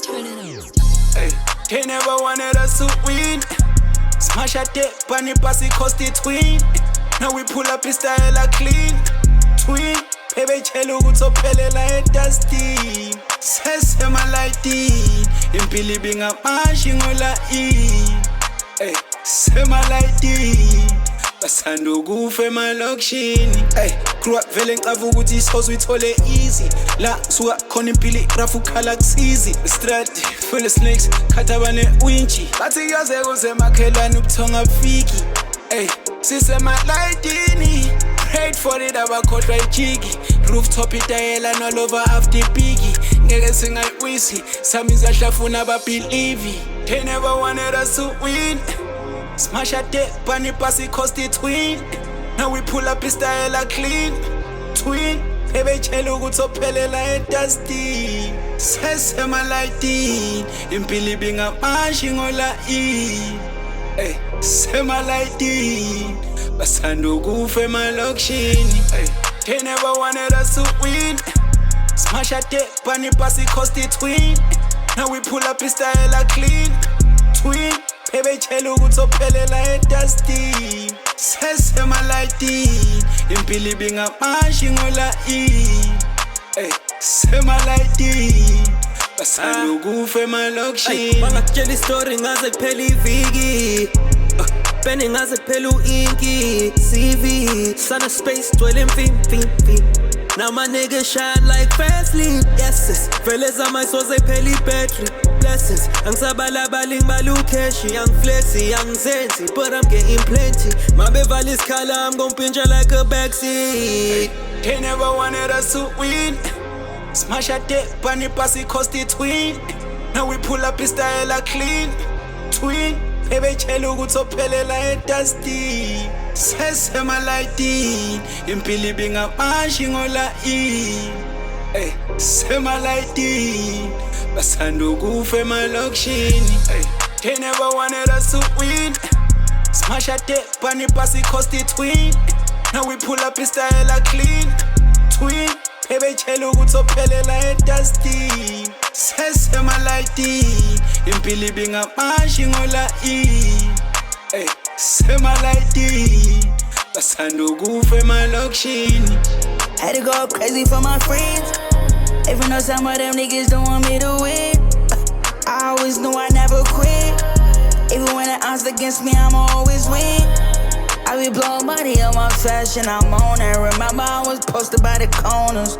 Let's turn it on. Hey, they never wanted us to win. Smash a tape, bunny pass it cost it twin. Now we pull up his style a clean twin. Baby chelo utophelela edusty. Sesema lighting. Impili binga mashi ngola e. Hey, sema lighting. Basando kufa emalokishini. Hey, grew up vele ngicava ukuthi ishozo uyithole easy. La suka khona impili rafu khala kusizi. Straight full of snakes, khataba ne-winchi. Bathi kuyoze kuze makhelwane ubuthonga bufiki. Hey, sisema lightini. Prayed for it abakhohlwa ijiki. Rooftop itayela all over after biggie. Ngeke singayiwisi, sami zahlafuna ababelieve. They never wanted us to win. Smash a tape, bunny pass it cost it twin. Now we pull up his style a clean twin. Baby chelo utophelela edusty. Sesema lighting. Impili binga mashi ngola e. Hey, sema lighting. Basando kufa emalokishini. Hey, they never wanted us to win. Smash a tape, bunny pass it cost it twin. Now we pull up his style a clean twin. Baby chelo utophelela edusty. Sesema lighting. Impili binga mashi ngola e. Hey, sema lighting. Basando kufa emalokishini. Bangakutshela istory ngaze kuphela iviki. Penny ngaze kuphela u-inki CV Sana space dwele mfimfimfi. Now my niggas shine like fast sleep. Yes sis, vele zama soze phela i-battery. Blessings, angisabalabali ngibala ukeshi. Angiflexi, angizenzi, but I'm getting plenty. Mabevala isikhala, I'm gon' pinch her like a backseat. They never wanted us to win. Smash a tape, bunny pass it cost it twin. Now we pull up his style a clean twin. Baby chelo utophelela edusty. Sesema lighting. Impili binga mashi ngola e. Hey, sema lighting. Basando kufa emalokishini. Hey, they never wanted us to win. Smash a tape, bunny pass it cost it twin. Now we pull up his style a clean twin. Baby chelo utophelela edusty. Sesema lighting. Impili binga mashi ngola e. Hey, sema lighting. Basando kufa emalokishini. Had to go crazy for my friends. Even though some of them niggas don't want me to win. I always knew I never quit. Even when the odds against me, I'ma always win. I be blowing money on my fashion, I'm on it. Remember I was posted by the corners.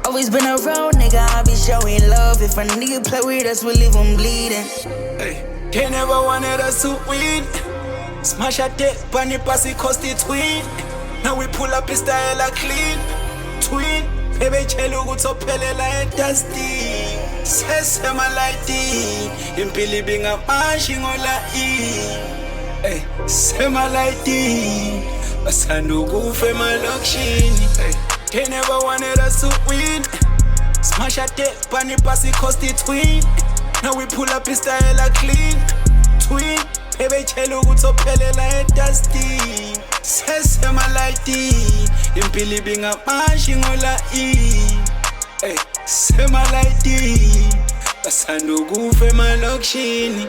Always been a road nigga, I be showing love. If a nigga play with us, we leave him bleeding. Hey, they never wanted us to win. Smash a tape, bunny pass it cost it twin. Now we pull up his style a clean twin. Baby chelo utophelela edusty. Sesema lighting. Impili binga mashi ngola e. Hey, sema lighting. Basando kufa emalokishini. Hey, they never wanted us to win. Smash a tape, bunny pass it cost it twin. Now we pull up his style a clean twin. Baby chelo utophelela edusty. Sesema lighting. Impili binga mashi ngola e. Hey, sema lighting. Basando kufa emalokishini.